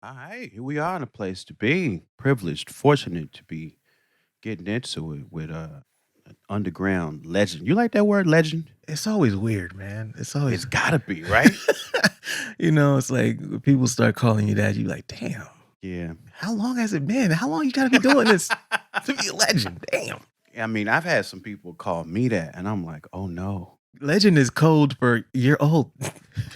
All right, here we are in a place to be. Privileged, fortunate to be getting into it with an underground legend. You like that word legend? It's always weird, man. It's always, It's gotta be, right? it's like when people start calling you that, you like, damn, Yeah. how long has it been? How long you gotta be doing this to be a legend? Damn. I mean, I've had some people call me that, and I'm like, oh no. Legend is code for you're old.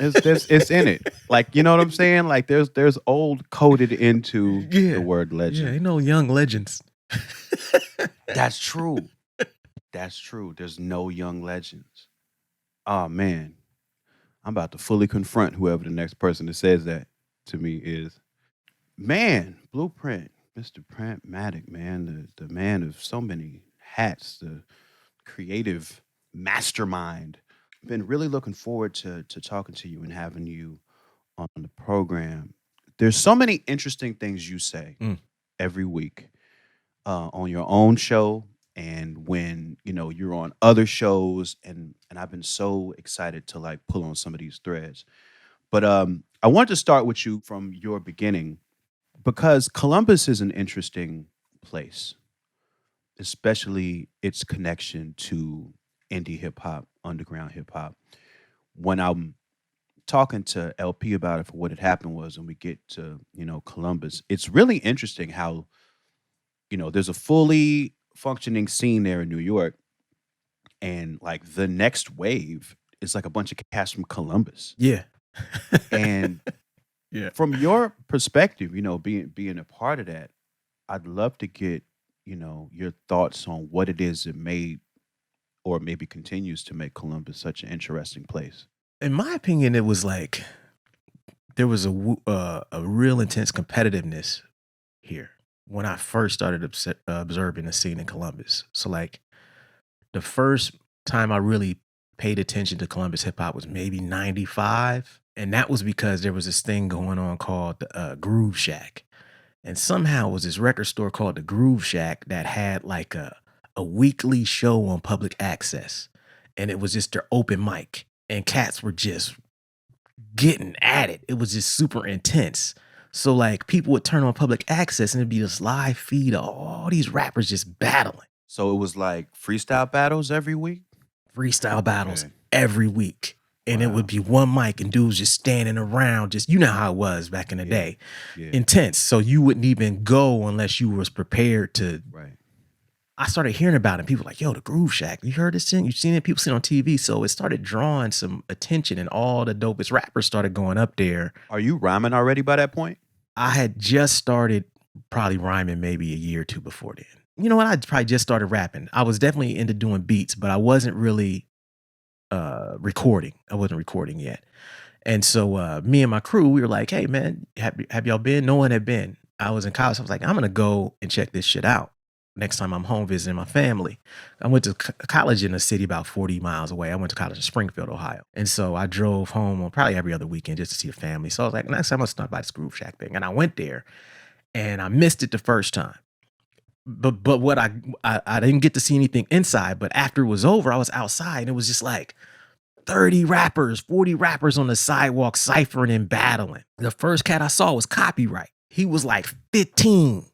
It's in it. Like, you know what I'm saying? Like there's old coded into the Yeah. word Yeah, legend. ain't no young legends. That's true. That's true. There's no young legends. Oh man. I'm about to fully confront whoever the next person that says that to me is. Man, Blueprint, Mr. Printmatic, man, the man of so many hats, the creative mastermind. Been really looking forward to talking to you and having you on the program. There's so many interesting things you say Mm. every week on your own show and when you're on other shows, and I've been so excited to like pull on some of these threads. But I want to start with you from your beginning because Columbus is an interesting place, especially its connection to indie hip hop, underground hip hop. When I'm talking to LP about it, for what had happened was, and we get to Columbus, it's really interesting how there's a fully functioning scene there in New York, and like the next wave is like a bunch of cats from Columbus. Yeah. And Yeah. from your perspective, being a part of that, I'd love to get your thoughts on what it is that made or maybe continues to make Columbus such an interesting place. In my opinion, it was like there was a real intense competitiveness here when I first started observing the scene in Columbus. So like the first time I really paid attention to Columbus hip hop was maybe 95. And that was because there was this thing going on called the Groove Shack. And somehow it was this record store called the Groove Shack that had like a weekly show on public access. And it was just their open mic. And cats were just getting at it. It was just super intense. So like people would turn on public access and it'd be this live feed of all these rappers just battling. So it was like freestyle battles every week. Freestyle battles Okay. every week. And it Wow. would be one mic and dudes just standing around, just you know how it was back in the Yeah. day. Yeah. Intense. So you wouldn't even go unless you was prepared to. Right. I started hearing about it. People were like, yo, the Groove Shack. You heard this thing? You seen it? People seen it on TV. So it started drawing some attention and all the dopest rappers started going up there. Are you rhyming already by that point? I had just started probably rhyming maybe a year or two before then. You know what? I probably just started rapping. I was definitely into doing beats, but I wasn't really recording. I wasn't recording yet. And so me and my crew, we were like, hey man, have y'all been? No one had been. I was in college. I was like, I'm gonna go and check this shit out next time I'm home visiting my family. I went to college in a city about 40 miles away. I went to college in Springfield, Ohio. And so I drove home on probably every other weekend just to see the family. So I was like, next time I'll stop by this Groove Shack thing. And I went there and I missed it the first time. But what I didn't get to see anything inside, but after it was over, I was outside and it was just like 30 rappers, 40 rappers on the sidewalk ciphering and battling. The first cat I saw was Copyright. He was like 15,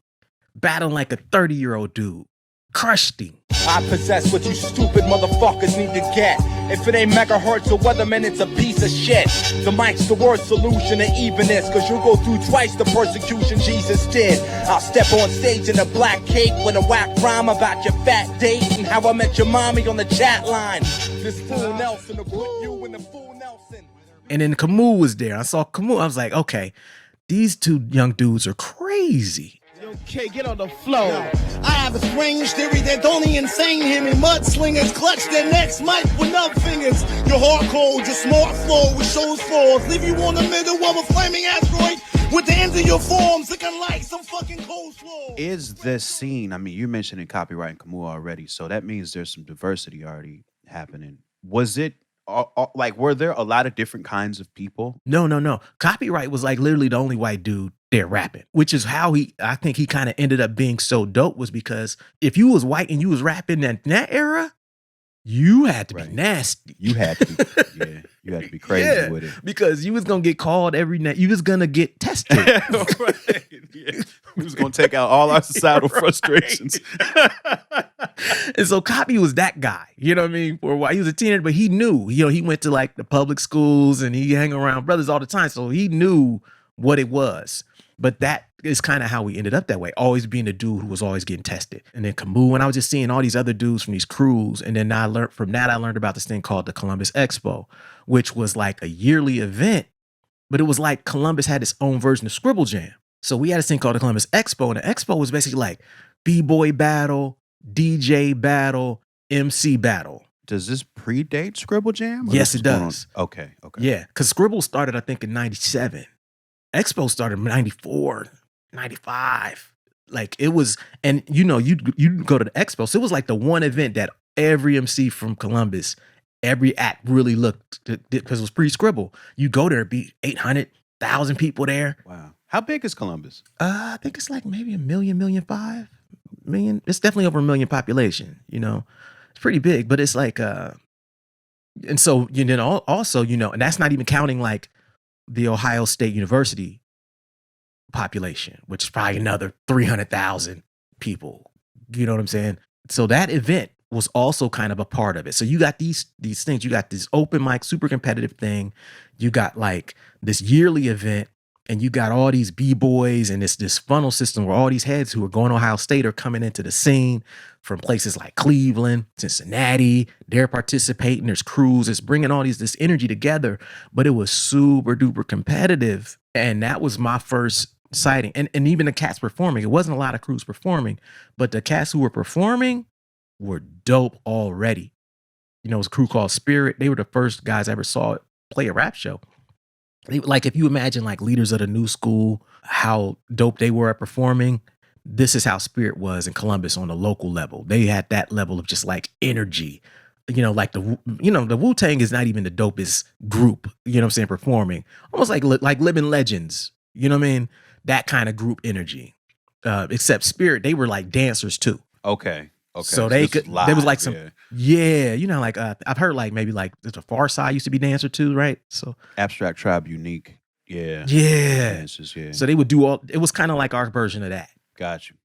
battling like a 30-year-old dude. Crushed him. I possess what you stupid motherfuckers need to get. If it ain't megahertz or Weatherman, it's a piece of shit. The mic's the worst solution to evenness, cause you'll go through twice the persecution Jesus did. I'll step on stage in a black cape with a whack rhyme about your fat date and how I met your mommy on the chat line. This fool Nelson will put you in the fool Nelson. And then Camus was there. I saw Camus. I was like, okay, these two young dudes are crazy. Okay, get on the flow. I have a strange theory that only insane hear me. Mudslingers clutch their necks, mic with nub fingers. Your hardcore, your smart flow with shows flaws. Leave you on the middle of a flaming asteroid with the ends of your forms looking like some fucking coleslaw. Is this scene? I mean, you mentioned Copyright and Camus already, so that means there's some diversity already happening. Was it like were there a lot of different kinds of people? No. Copyright was like literally the only white dude there rapping, which is how I think he kind of ended up being so dope, was because if you was white and you was rapping in that era, you had to be nasty. You had to be, yeah. You had to be crazy with it. because you was gonna get called every night. You was gonna get tested. Right. Yeah. We was gonna take out all our societal frustrations. And so Copy was that guy, you know what I mean? For a while, he was a teenager, but he knew, he went to like the public schools and he hang around brothers all the time. So he knew what it was. But that is kind of how we ended up that way, always being the dude who was always getting tested. And then Camus, and I was just seeing all these other dudes from these crews. And then I learned about this thing called the Columbus Expo, which was like a yearly event, but it was like Columbus had its own version of Scribble Jam. So we had this thing called the Columbus Expo, and the Expo was basically like B-boy battle, DJ battle, MC battle. Does this predate Scribble Jam? Yes, it does. Okay. Yeah, because Scribble started, I think, in 97. Expo started in 94, 95. Like it was, and you'd go to the Expo. So it was like the one event that every MC from Columbus, every act really looked, because it was pre-Scribble. You go there, be 800,000 people there. Wow. How big is Columbus? I think it's like maybe 1 million, 1.5 million. It's definitely over 1 million population, It's pretty big, but it's like, and so, also, and that's not even counting like the Ohio State University population, which is probably another 300,000 people. You know what I'm saying? So that event was also kind of a part of it. So you got these things. You got this open mic, super competitive thing. You got like this yearly event, and you got all these B-boys and this funnel system where all these heads who are going to Ohio State are coming into the scene from places like Cleveland, Cincinnati. They're participating. There's crews. It's bringing all this energy together. But it was super duper competitive. And that was my first sighting. And even the cats performing. It wasn't a lot of crews performing, but the cats who were performing were dope already. It was a crew called Spirit. They were the first guys I ever saw play a rap show. Like if you imagine like leaders of the new school, how dope they were at performing, this is how Spirit was in Columbus on a local level. They had that level of just like energy, like the Wu-Tang is not even the dopest group, performing almost like living legends, that kind of group energy, except Spirit, they were like dancers too. Okay. So they could, there was like some, like I've heard like maybe like the Far Side used to be dancer too, right? So Abstract Tribe, Unique, yeah. Dancers, yeah. So they would do it was kind of like our version of that. Got you.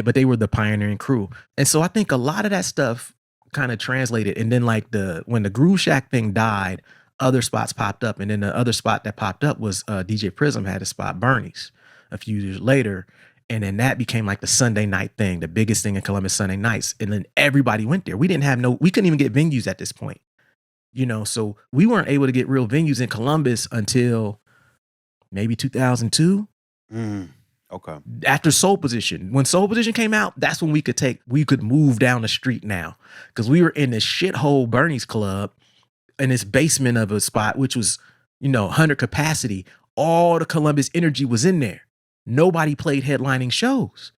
But they were the pioneering crew, and so I think a lot of that stuff kind of translated. And then like when the Groove Shack thing died, other spots popped up, and then the other spot that popped up was DJ Prism had a spot, Bernie's, a few years later. And then that became like the Sunday night thing, the biggest thing in Columbus, Sunday nights. And then everybody went there. We couldn't even get venues at this point, so we weren't able to get real venues in Columbus until maybe 2002. Okay. After Soul Position. When Soul Position came out, that's when we could move down the street now. Because we were in this shithole Bernie's Club in this basement of a spot, which was, 100 capacity. All the Columbus energy was in there. Nobody played headlining shows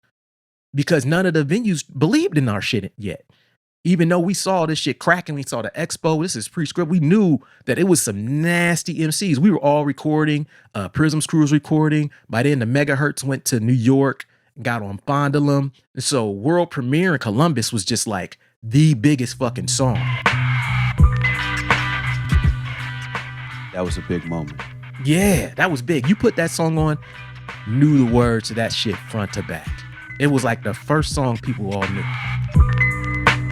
because none of the venues believed in our shit yet. Even though we saw this shit cracking, we saw the expo, this is pre-script, we knew that it was some nasty MCs. We were all recording, Prism's crew was recording. By then the Megahertz went to New York, got on Fondulum. And so world premiere in Columbus was just like the biggest fucking song. That was a big moment. Yeah, that was big. You put that song on, knew the words to that shit front to back. It was like the first song people all knew.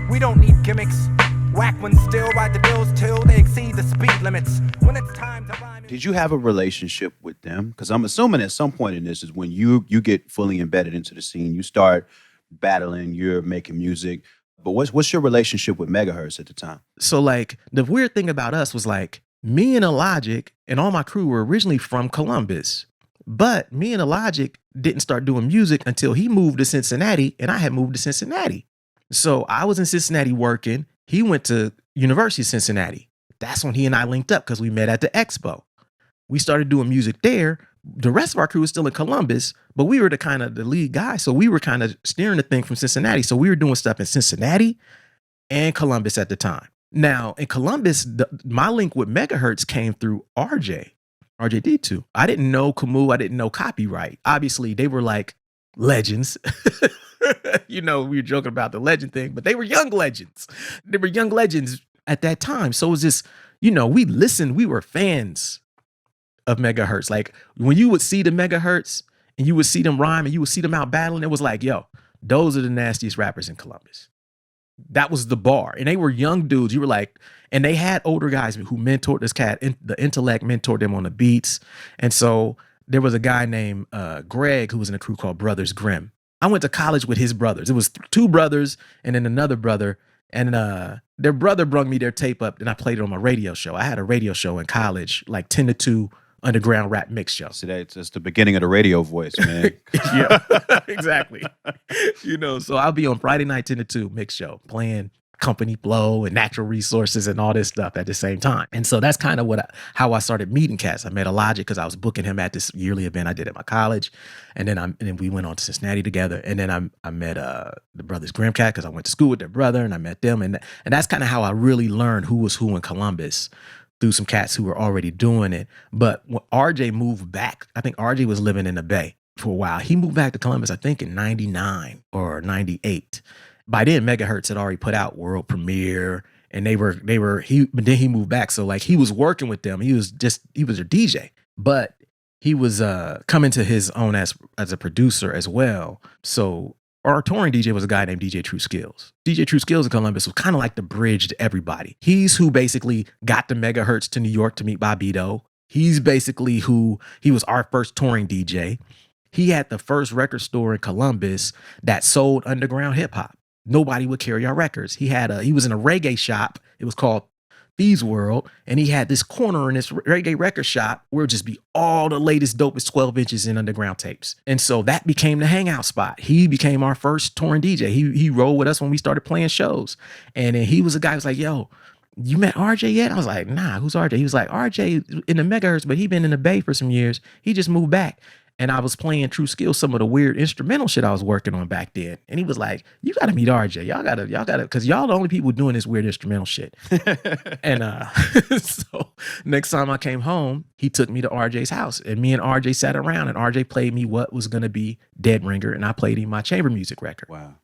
We don't need gimmicks. Whack ones still ride the bills till they exceed the speed limits. When it's time to rhyme. Did you have a relationship with them? Because I'm assuming at some point in this is when you get fully embedded into the scene, you start battling, you're making music. But what's your relationship with Megahertz at the time? So like the weird thing about us was like me and Illogic and all my crew were originally from Columbus. But me and Illogic didn't start doing music until he moved to Cincinnati and I had moved to Cincinnati. So I was in Cincinnati working. He went to University of Cincinnati. That's when he and I linked up because we met at the expo. We started doing music there. The rest of our crew was still in Columbus, but we were the lead guy. So we were kind of steering the thing from Cincinnati. So we were doing stuff in Cincinnati and Columbus at the time. Now in Columbus, my link with Megahertz came through RJD2. I didn't know Camus. I didn't know Copyright. Obviously, they were like legends. We were joking about the legend thing, but they were young legends. They were young legends at that time. So it was this, we were fans of megahertz. Like when you would see the megahertz and you would see them rhyme and you would see them out battling, it was like, yo, those are the nastiest rappers in Columbus. That was the bar. And they were young dudes. You were like, and they had older guys who mentored this cat. The intellect mentored them on the beats. And so there was a guy named Greg who was in a crew called Brothers Grimm. I went to college with his brothers. It was two brothers and then another brother. And their brother brought me their tape up and I played it on my radio show. I had a radio show in college, like 10 to 2 underground rap mix show. So that's the beginning of the radio voice, man. Yeah, exactly. So I'll be on Friday night 10 to 2 mix show playing Company Flow and Natural Resources and all this stuff at the same time. And so that's kind of how I started meeting cats. I met Illogic because I was booking him at this yearly event I did at my college. And then we went on to Cincinnati together. And then I met the Brothers Grimm cat because I went to school with their brother and I met them. And that's kind of how I really learned who was who in Columbus, through some cats who were already doing it. But when RJ moved back, I think RJ was living in the Bay for a while. He moved back to Columbus, I think in 99 or 98. By then, Megahertz had already put out World Premiere and but then he moved back. So like he was working with them. He was their DJ, but he was coming to his own as a producer as well. So our touring DJ was a guy named DJ True Skills. DJ True Skills in Columbus was kind of like the bridge to everybody. He's who basically got the megahertz to New York to meet Bobbito. He's basically he was our first touring DJ. He had the first record store in Columbus that sold underground hip hop. Nobody would carry our records. He was in a reggae shop. It was called Thieves World, and he had this corner in this reggae record shop where it would just be all the latest, dopest 12 inches in underground tapes. And so that became the hangout spot. He became our first touring DJ. He rolled with us when we started playing shows. And then he was a guy who was like, yo, you met RJ yet? I was like, nah, who's RJ? He was like, RJ in the megahertz, but he been in the Bay for some years. He just moved back. And I was playing True Skills, some of the weird instrumental shit I was working on back then. And he was like, you got to meet RJ. Y'all got to, because y'all the only people doing this weird instrumental shit. And so next time I came home, he took me to RJ's house. And me and RJ sat around and RJ played me what was going to be Dead Ringer. And I played him my chamber music record. Wow.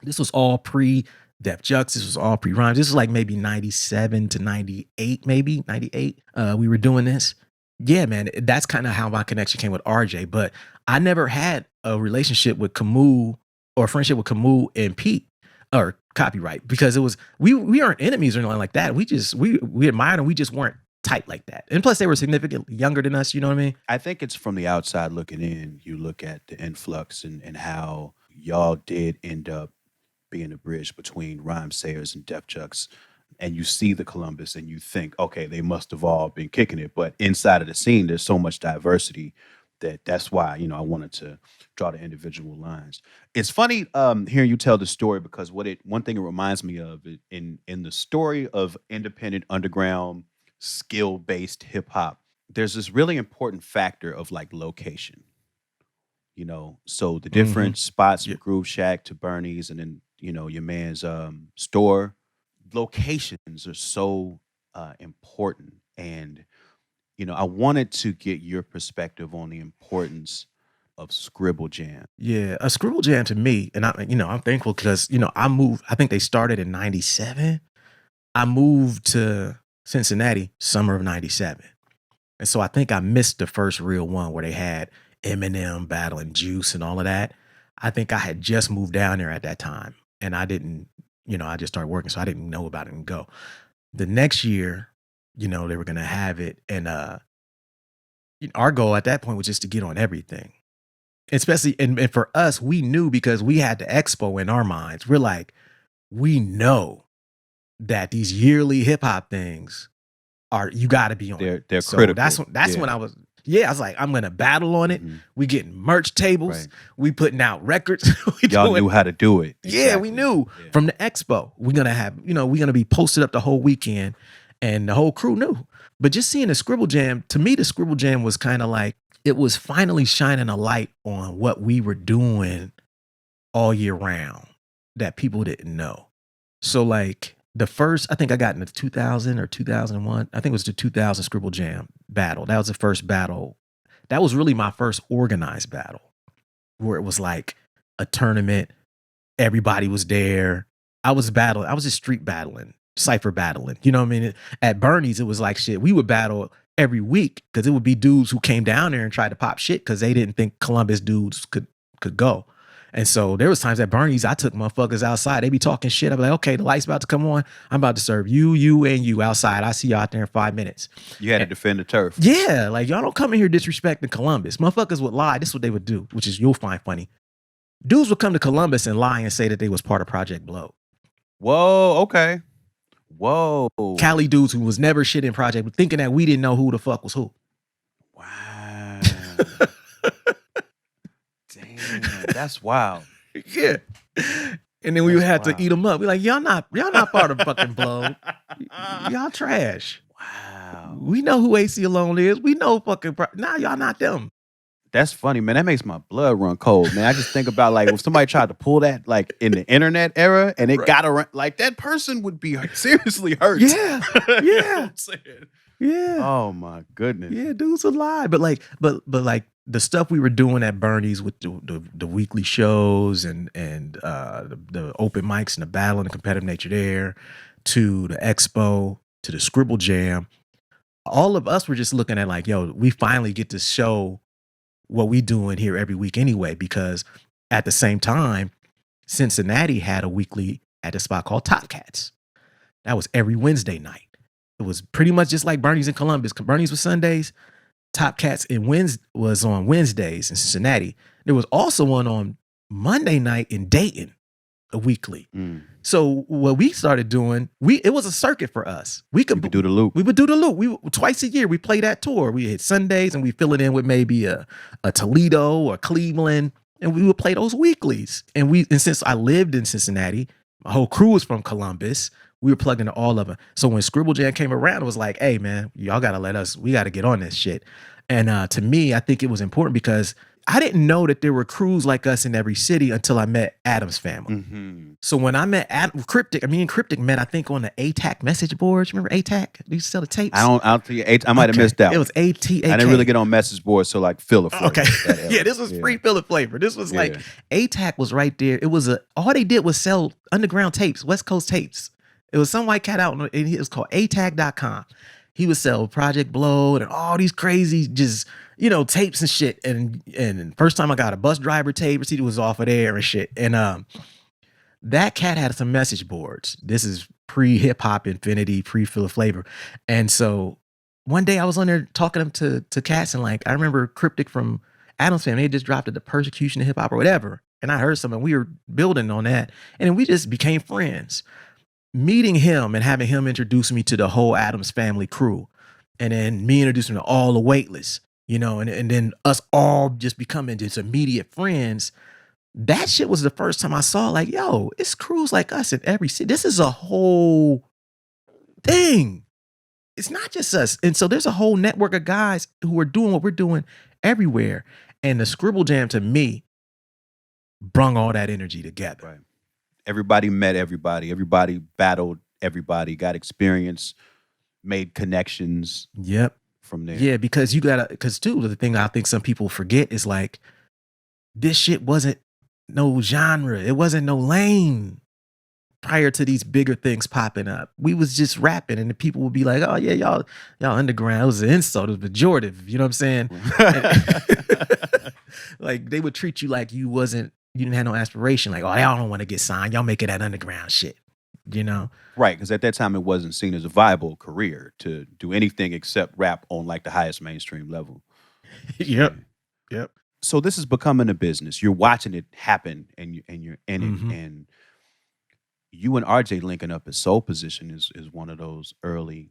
This was all pre-Def Jux. This was all pre-Rhymes. This was like maybe 97 to 98, maybe 98. We were doing this. Yeah, man, that's kind of how my connection came with RJ. But I never had a relationship with Camus or a friendship with Camus and Pete or Copyright because it was we aren't enemies or anything like that. We admired them. We just weren't tight like that. And plus, they were significantly younger than us. You know what I mean? I think it's from the outside looking in. You look at the influx and how y'all did end up being a bridge between Rhyme Sayers and Def Jux. And you see the Columbus and you think, okay, they must have all been kicking it. But inside of the scene, there's so much diversity that's why, I wanted to draw the individual lines. It's funny hearing you tell the story because one thing it reminds me of in the story of independent underground skill-based hip hop, there's this really important factor of like location. So the different spots from Groove Shack to Bernie's and then, your man's store. Locations are so important. And, I wanted to get your perspective on the importance of Scribble Jam. Yeah, a Scribble Jam to me, and I'm thankful because, I moved, I think they started in 97. I moved to Cincinnati summer of 97. And so I think I missed the first real one where they had Eminem battling Juice and all of that. I think I had just moved down there at that time and I didn't, I just started working, so I didn't know about it and go. The next year, they were going to have it. And our goal at that point was just to get on everything. Especially, and for us, we knew because we had the expo in our minds. We're like, we know that these yearly hip hop things you got to be on. They're so critical. That's when I was like, I'm going to battle on it. We getting merch tables. Right. We putting out records. Y'all knew how to do it. Exactly. Yeah, we knew from the expo. We're going to have, we're going to be posted up the whole weekend and the whole crew knew. But just seeing the Scribble Jam, to me, the Scribble Jam was kind of like, it was finally shining a light on what we were doing all year round that people didn't know. So like the first, I think I got in the 2000 or 2001. I think it was the 2000 Scribble Jam battle. That was the first battle. That was really my first organized battle where it was like a tournament. Everybody was there. I was just street battling cypher battling. You know what I mean? At Bernie's, it was like shit. We would battle every week because it would be dudes who came down there and tried to pop shit because they didn't think Columbus dudes could go. And so there was times at Bernie's, I took motherfuckers outside. They be talking shit. I'm like, okay, the light's about to come on. I'm about to serve you, and you outside. I see you out there in 5 minutes. You had to defend the turf. Yeah, like y'all don't come in here disrespecting Columbus. Motherfuckers would lie. This is what they would do, which is you'll find funny. Dudes would come to Columbus and lie and say that they was part of Project Blow. Whoa, okay. Whoa. Cali dudes who was never shit in Project, but thinking that we didn't know who the fuck was who. Wow. Damn, that's wild. Yeah. And then we would have to eat them up. We're like, y'all not part of fucking Blow. Y'all trash. Wow. We know who AC Alone is. We know fucking nah, y'all not them. That's funny, man. That makes my blood run cold, man. I just think about like if somebody tried to pull that like in the internet era and it got around, like that person would be seriously hurt. Yeah. You know Yeah. what I'm saying? Yeah. Oh my goodness. Yeah, dudes would lie. But like the stuff we were doing at Bernie's with the weekly shows and the open mics and the battle and the competitive nature there, to the expo, to the Scribble Jam, all of us were just looking at like, yo, we finally get to show what we doing here every week anyway, because at the same time, Cincinnati had a weekly at a spot called Top Cats. That was every Wednesday night. It was pretty much just like Bernie's in Columbus. Bernie's was Sundays. Top Cats was on Wednesdays in Cincinnati. There was also one on Monday night in Dayton, a weekly. So what we started doing, it was a circuit for us. We could do the loop. We would do the loop. Twice a year we play that tour. We hit Sundays and we fill it in with maybe a Toledo or Cleveland, and we would play those weeklies. And since I lived in Cincinnati, my whole crew was from Columbus. We were plugged into all of them. So when Scribble Jam came around, it was like, hey man, y'all gotta we gotta get on this shit. And to me, I think it was important because I didn't know that there were crews like us in every city until I met Adam's family. Mm-hmm. So when I met Cryptic met, I think, on the ATAC message boards. Remember ATAC? They used to sell the tapes. I might have missed that. It was ATAK. I didn't really get on message boards, so like Filler Flavor. Okay. Yeah, this was free Filler Flavor. This was like ATAC was right there. It was all they did was sell underground tapes, West Coast tapes. It was some white cat out, and it was called ATAC.com. He would sell Project Blow and all these crazy just, tapes and shit. And first time I got a bus driver tape, receipt was off of there and shit. And that cat had some message boards. This is pre-hip hop infinity, pre-Filler Flavor. And so one day I was on there talking to cats, and like I remember Cryptic from Adam's family, they just dropped it, The Persecution of Hip Hop or whatever. And I heard something, we were building on that. And then we just became friends. Meeting him and having him introduce me to the whole Adams family crew, and then me introducing to all the Weightless, and then us all just becoming just immediate friends. That shit was the first time I saw like, yo, it's crews like us in every city. This is a whole thing. It's not just us. And so there's a whole network of guys who are doing what we're doing everywhere. And the Scribble Jam to me brung all that energy together. Right. Everybody met everybody. Everybody battled everybody, got experience, made connections. Yep. From there. Yeah, because too, the thing I think some people forget is like, this shit wasn't no genre. It wasn't no lane prior to these bigger things popping up. We was just rapping, and the people would be like, oh yeah, y'all underground. It was an insult. It was pejorative. You know what I'm saying? Like they would treat you like you didn't have no aspiration. Like, oh, y'all don't want to get signed. Y'all making that underground shit, Right, because at that time it wasn't seen as a viable career to do anything except rap on like the highest mainstream level. Yep. So this is becoming a business. You're watching it happen, and you're in it. And you and RJ linking up as Soul Position is one of those early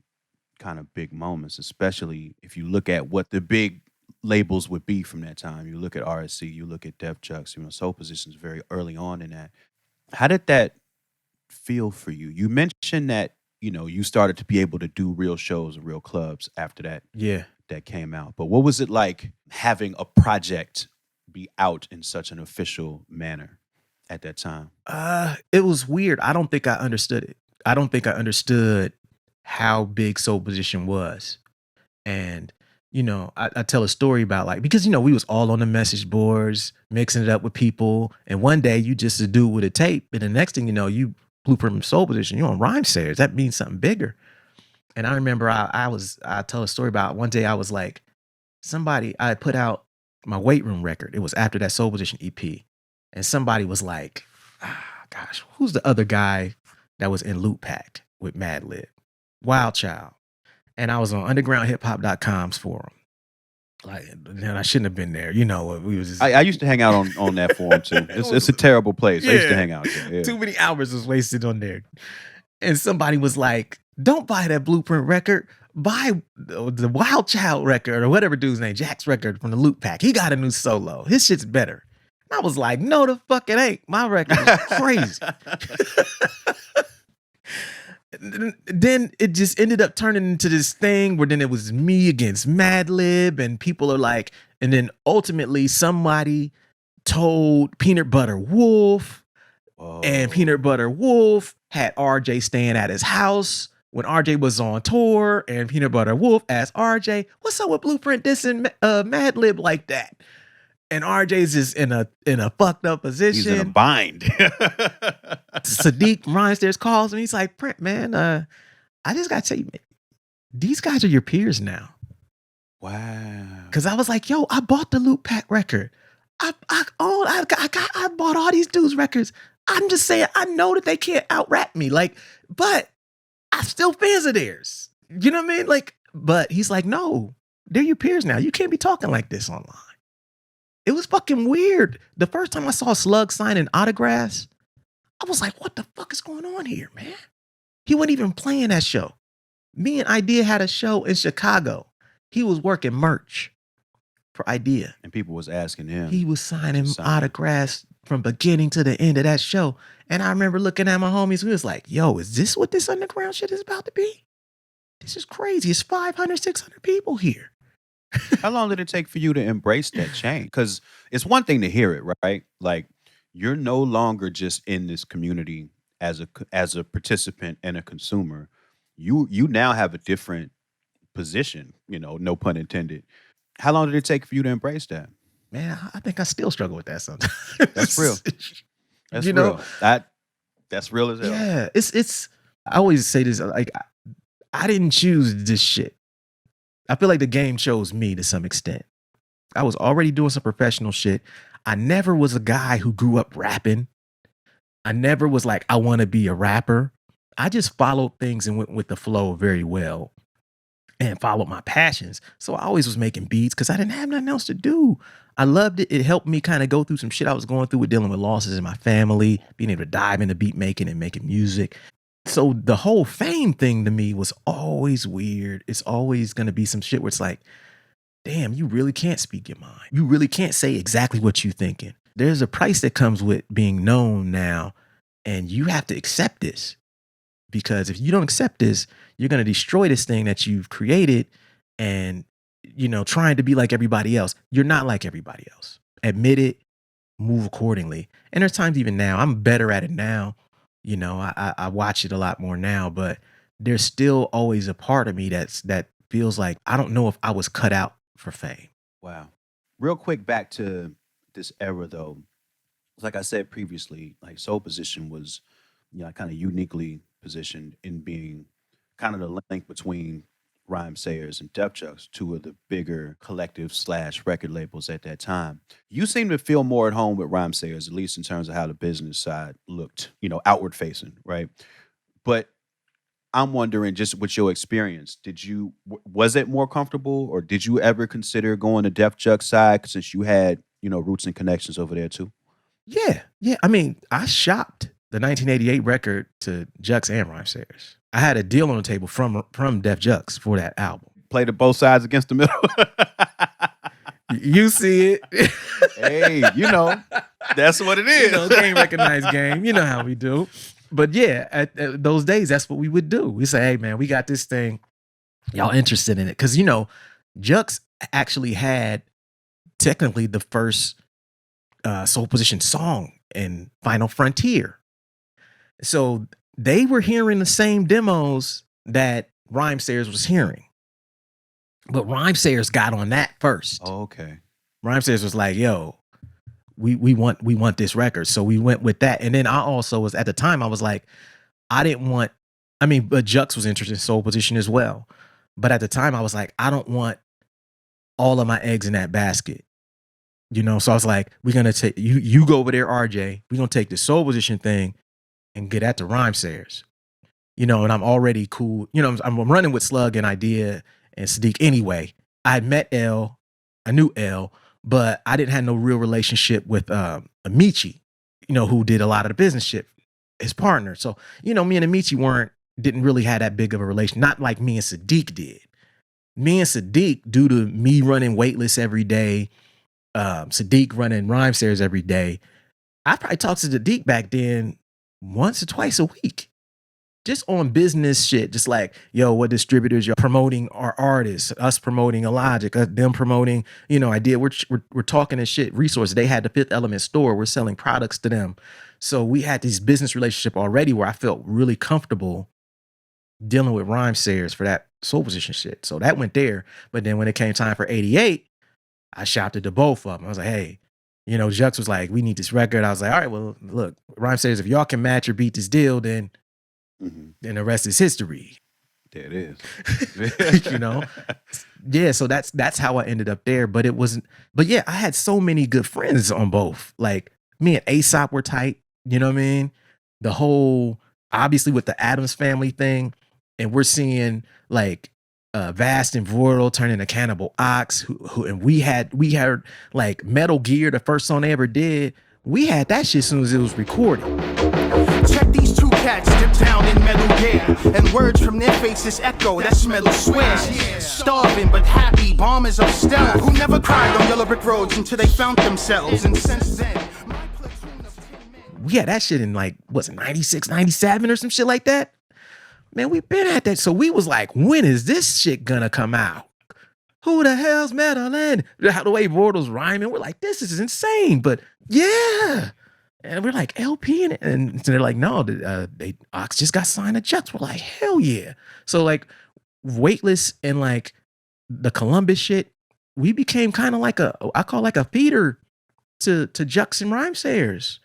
kind of big moments, especially if you look at what the big labels would be from that time. You look at RSC, you look at Def Chucks, Soul Position's very early on in that. How did that feel for you? You mentioned that, you started to be able to do real shows and real clubs after that. Yeah. That came out. But what was it like having a project be out in such an official manner at that time? It was weird. I don't think I understood it. I don't think I understood how big Soul Position was. And I tell a story about like, because, we was all on the message boards, mixing it up with people. And one day you just a dude with a tape. And the next thing you know, you Blueprint from Soul Position. You're on Rhymesayers. That means something bigger. And I remember I tell a story about one day I was like, I put out my Weight Room record. It was after that Soul Position EP. And somebody was like, gosh, who's the other guy that was in Loot Pack with Madlib? Wild Child. And I was on undergroundhiphop.com's forum. Like, and I shouldn't have been there. You know, we was just, I used to hang out on that forum too. It's a terrible place. I used to hang out there. Yeah. Too many hours was wasted on there. And somebody was like, don't buy that Blueprint record. Buy the Wild Child record or whatever dude's name, Jack's record from the Loot Pack. He got a new solo. His shit's better. And I was like, no, the fuck it ain't. My record is crazy. Then it just ended up turning into this thing where then it was me against Madlib, and people are like, and then ultimately somebody told Peanut Butter Wolf, and Peanut Butter Wolf had RJ staying at his house when RJ was on tour, and Peanut Butter Wolf asked RJ, what's up with Blueprint dissing Madlib like that? And RJ's just in a fucked up position. He's in a bind. Sadiq Rhinestairs calls and he's like, Print, man, I just gotta tell you, man, these guys are your peers now. Wow. Cause I was like, yo, I bought the Loot Pack record. I bought all these dudes' records. I'm just saying, I know that they can't out rap me. Like, but I'm still fans of theirs. You know what I mean? Like, but he's like, no, they're your peers now. You can't be talking like this online. It was fucking weird. The first time I saw Slug signing autographs, I was like, what the fuck is going on here, man? He wasn't even playing that show. Me and Idea had a show in Chicago. He was working merch for Idea. And people was asking him. He was signing autographs from beginning to the end of that show. And I remember looking at my homies, we was like, yo, is this what this underground shit is about to be? This is crazy. It's 500, 600 people here. How long did it take for you to embrace that change? Because it's one thing to hear it, right? Like, you're no longer just in this community as a participant and a consumer. You now have a different position, no pun intended. How long did it take for you to embrace that? Man, I think I still struggle with that sometimes. That's real. That's real. Know, that's real as hell. Yeah, it's I always say this, like, I didn't choose this shit. I feel like the game chose me to some extent. I was already doing some professional shit. I never was a guy who grew up rapping. I never was like, I want to be a rapper. I just followed things and went with the flow very well and followed my passions. So I always was making beats because I didn't have nothing else to do. I loved it. It helped me kind of go through some shit I was going through with dealing with losses in my family, being able to dive into beat making and making music. So the whole fame thing to me was always weird. It's always going to be some shit where it's like, damn, you really can't speak your mind. You really can't say exactly what you're thinking. There's a price that comes with being known now, and you have to accept this. Because if you don't accept this, you're going to destroy this thing that you've created and, trying to be like everybody else. You're not like everybody else. Admit it, move accordingly. And there's times even now, I'm better at it now. I watch it a lot more now, but there's still always a part of me that feels like I don't know if I was cut out for fame. Wow. Real quick, back to this era though. Like I said previously, like Soul Position was, kind of uniquely positioned in being kind of the link between Rhymesayers and Def Jux, two of the bigger collective / record labels at that time. You seem to feel more at home with Rhymesayers, at least in terms of how the business side looked, outward facing, right? But I'm wondering, just with your experience, was it more comfortable, or did you ever consider going to Def Jux side since you had, roots and connections over there too? Yeah. I mean, I shopped the 1988 record to Jux and Rhymesayers. I had a deal on the table from Def Jux for that album. Played it both sides against the middle. You see it. Hey, that's what it is. Game recognized game. You know how we do. But yeah, at those days, that's what we would do. We say, hey, man, we got this thing. Y'all interested in it? Because, Jux actually had technically the first Soul Position song in Final Frontier. So they were hearing the same demos that Rhymesayers was hearing. But Rhymesayers got on that first. Oh, okay. Rhymesayers was like, yo, we want this record. So we went with that. And then I also was, at the time, I was like, I didn't want, I mean, but Jux was interested in Soul Position as well. But at the time I was like, I don't want all of my eggs in that basket. You know, so I was like, we're gonna take you go over there, RJ. We're gonna take the Soul Position thing and get at the Rhyme Sayers. You know, and I'm already cool. You know, I'm running with Slug and Idea and Sadiq anyway. I had met L, I knew L, but I didn't have no real relationship with Amici, you know, who did a lot of the business shit, his partner. So, you know, me and Amici didn't really have that big of a relation, not like me and Sadiq did. Me and Sadiq, due to me running Weightless every day, Sadiq running Rhyme Sayers every day, I probably talked to Sadiq back then once or twice a week. Just on business shit, just like, yo, what distributors you're promoting our artists, us promoting Illogic, them promoting, you know, Idea. We're talking and shit, resources. They had the Fifth Element store. We're selling products to them. So we had this business relationship already where I felt really comfortable dealing with Rhyme Sayers for that Soul Position shit. So that went there. But then when it came time for 88, I shouted to both of them. I was like, hey, you know, Jux was like, we need this record. I was like, all right, well, look, Rhyme Sayers, if y'all can match or beat this deal, then the rest is history. There it is. You know? Yeah, so that's how I ended up there. But it wasn't, but yeah, I had so many good friends on both. Like me and Aesop were tight, you know what I mean? The whole, obviously with the Addams Family thing, and we're seeing like Vast and Voidal turn into Cannibal Ox, who and we had like Metal Gear, the first song they ever did. We had that shit as soon as it was recorded. Check these two cats dip down in Metal Gear, and words from their faces echo. That's Metal swears. Starving but happy, bombers of stealth who never cried on yellow brick roads until they found themselves. And since then, my platoon of 10 men. We had that shit in like, what's it, 96, 97 or some shit like that? Man, we've been at that. So we was like, when is this shit gonna come out? Who the hell's Metal and how the way Vortal's rhyming? We're like, this is insane. But yeah. And we're like, LP in it. And so they're like, no, Ox just got signed to Jux. We're like, hell yeah. So like Weightless and like the Columbus shit, we became kind of like I call like a feeder to Jux and Rhyme Sayers.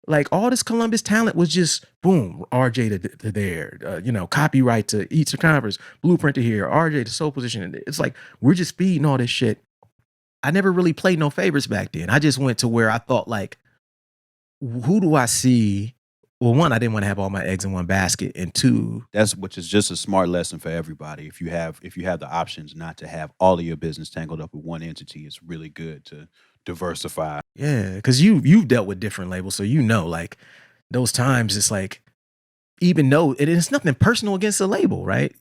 Like all this Columbus talent was just boom, RJ to there, you know, copyright to each conference, blueprint to here, RJ to Soul Position. It's like we're just feeding all this shit. I never really played no favorites back then. I just went to where I thought like, who do I see? Well, one, I didn't want to have all my eggs in one basket, and two, which is just a smart lesson for everybody. If you have the options not to have all of your business tangled up with one entity, it's really good to diversify. Yeah, because you've dealt with different labels, so you know, like those times, it's like, even though it's nothing personal against the label, right?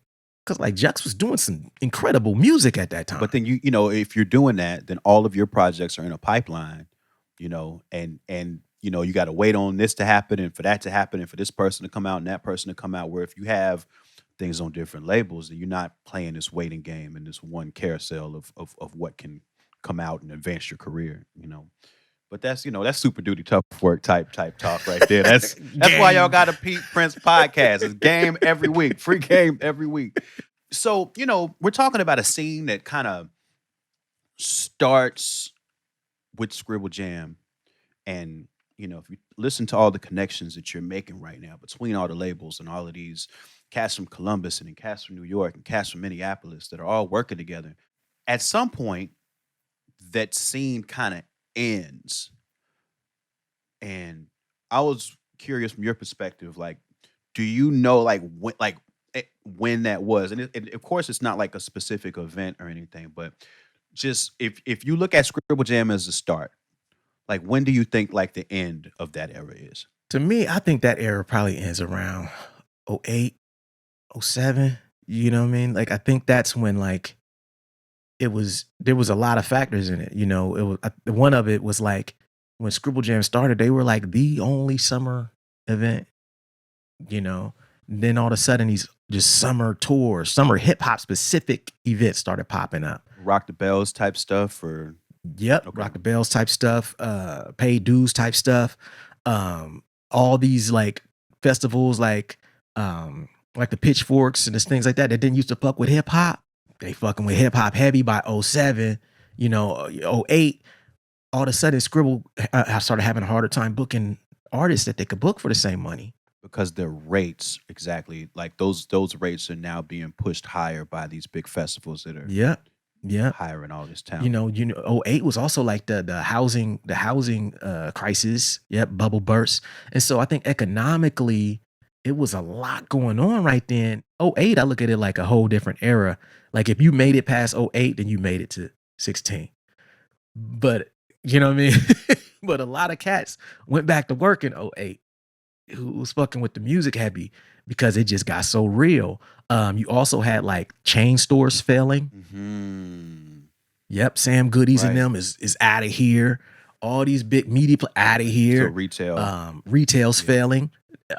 Because like Jux was doing some incredible music at that time. But then you know, if you're doing that, then all of your projects are in a pipeline, you know, and you know, you got to wait on this to happen and for that to happen and for this person to come out and that person to come out. Where if you have things on different labels, then you're not playing this waiting game and this one carousel of what can come out and advance your career, you know. But that's, you know, that's Super Duty Tough Work type talk right there. That's why y'all got a Pete Prince podcast. It's game every week, free game every week. So, you know, we're talking about a scene that kind of starts with Scribble Jam. And, you know, if you listen to all the connections that you're making right now between all the labels and all of these cats from Columbus and cats from New York and cats from Minneapolis that are all working together, at some point, that scene kind of ends. And I was curious from your perspective, like, do you know when that was? And of course, it's not like a specific event or anything, but just if you look at Scribble Jam as a start, like when do you think like the end of that era is? To me, I think that era probably ends around 08, 07. You know what I mean? Like, I think that's when like there was a lot of factors in it. You know, it was one of it was like when Scribble Jam started, they were like the only summer event, you know. And then all of a sudden these just summer tours, summer hip hop specific events started popping up. Rock the Bells type stuff or Yep, okay. Rock the Bells type stuff, paid dues type stuff. All these like festivals like the Pitchforks and things like that didn't used to fuck with hip hop. They fucking with hip hop heavy by 07, you know, 08. all of a sudden Scribble started having a harder time booking artists that they could book for the same money. Because their rates, exactly, like those rates are now being pushed higher by these big festivals that are Yeah. hiring all this talent. You know, '08 was also like the housing crisis. Yep, bubble burst. And so I think economically it was a lot going on right then. '08, I look at it like a whole different era. Like if you made it past '08, then you made it to 16. But you know what I mean? But a lot of cats went back to work in '08 who was fucking with the music heavy because it just got so real. You also had like chain stores failing. Mm-hmm. Yep, Sam Goody's and Right. them is out of here. All these big media out of here. So retail, Retail's failing.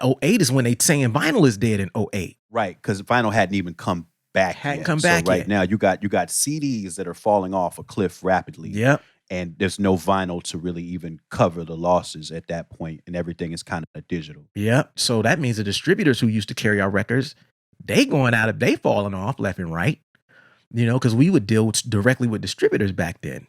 '08 is when they saying vinyl is dead in '08. right? Because vinyl hadn't even come back. Hadn't yet. come So back right yet. now. You got CDs that are falling off a cliff rapidly. Yep. And there's no vinyl to really even cover the losses at that point, and everything is kind of digital. Yep. So that means the distributors who used to carry our records, they falling off left and right. You know, because we would deal directly with distributors back then.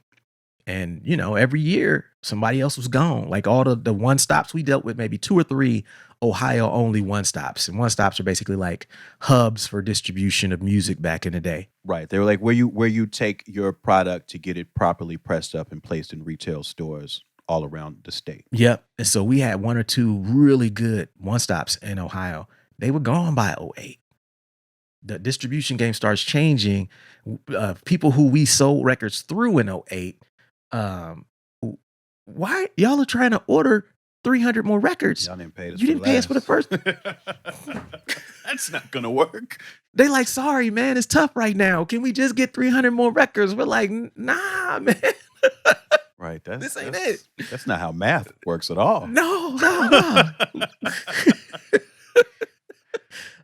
And, you know, every year somebody else was gone. Like all the one stops we dealt with, maybe 2 or 3 Ohio only one stops. And one stops are basically like hubs for distribution of music back in the day. Right. They were like where you take your product to get it properly pressed up and placed in retail stores all around the state. Yep. And so we had 1 or 2 really good one stops in Ohio. They were gone by '08. The distribution game starts changing. People who we sold records through in '08, why y'all are trying to order 300 more records? Y'all didn't pay us. You didn't pay us for the first. That's not gonna work. They like, sorry, man, it's tough right now. Can we just get 300 more records? We're like, nah, man. Right. This ain't it. That's not how math works at all. No.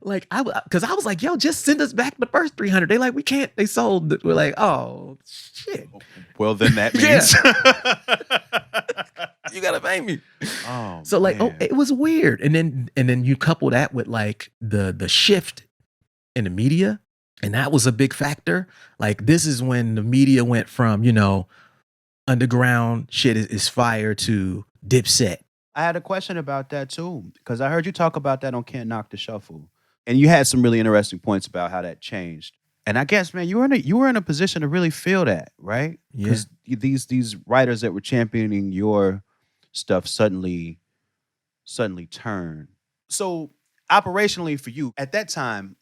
Like because I was like, yo, just send us back the first 300. They like, we can't. They sold. We're like, oh shit. Well, then that Yeah. means You gotta pay me. Oh, So like, man. it was weird. And then you couple that with like the shift in the media, and that was a big factor. Like this is when the media went from, you know, underground shit is fire to Dipset. I had a question about that too, because I heard you talk about that on Can't Knock the Shuffle, and you had some really interesting points about how that changed. And I guess, man, you were in a position to really feel that, right? Yeah. Because these writers that were championing your stuff suddenly turn. So operationally for you at that time,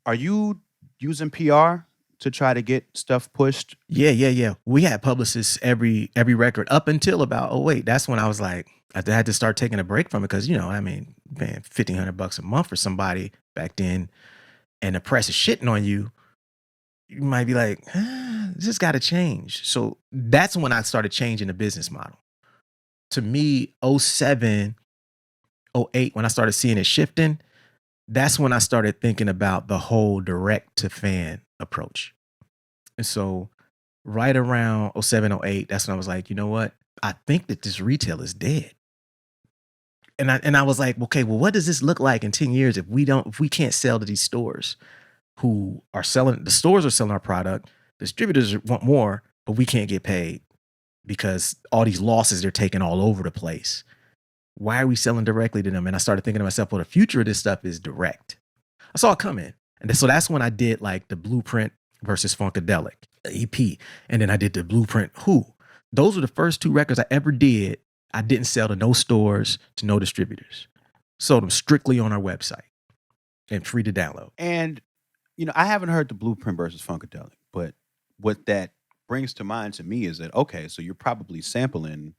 are you using PR to try to get stuff pushed? Yeah. We had publicists every record up until about '08. That's when I was like, I had to start taking a break from it because, you know, I mean, man, $1,500 a month for somebody back then, and the press is shitting on you. You might be like, this got to change. So that's when I started changing the business model. To me, '07, '08, when I started seeing it shifting, that's when I started thinking about the whole direct to fan approach. And so right around '07, '08, that's when I was like, you know what? I think that this retail is dead. And I was like, okay, well, what does this look like in 10 years if we can't sell to these stores who are selling, the stores are selling our product, distributors want more, but we can't get paid because all these losses they're taking all over the place. Why are we selling directly to them? And I started thinking to myself, well, the future of this stuff is direct. I saw it coming. And so that's when I did like the Blueprint versus Funkadelic EP. And then I did the Blueprint Who. Those were the first 2 records I ever did. I didn't sell to no stores, to no distributors. Sold them strictly on our website and free to download. And, you know, I haven't heard the Blueprint versus Funkadelic, but what that brings to mind to me is that, okay, so you're probably sampling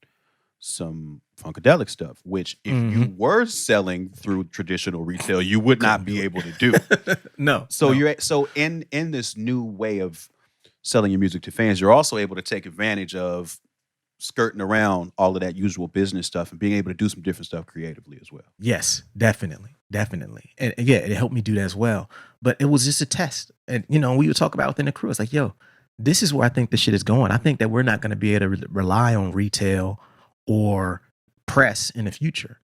some Funkadelic stuff, which if you were selling through traditional retail, you would not be able to do. No. So in this new way of selling your music to fans, you're also able to take advantage of skirting around all of that usual business stuff and being able to do some different stuff creatively as well. Yes, definitely. And yeah, it helped me do that as well. But it was just a test. And, you know, we would talk about within the crew. It's like, yo, this is where I think the shit is going. I think that we're not going to be able to rely on retail or press in the future.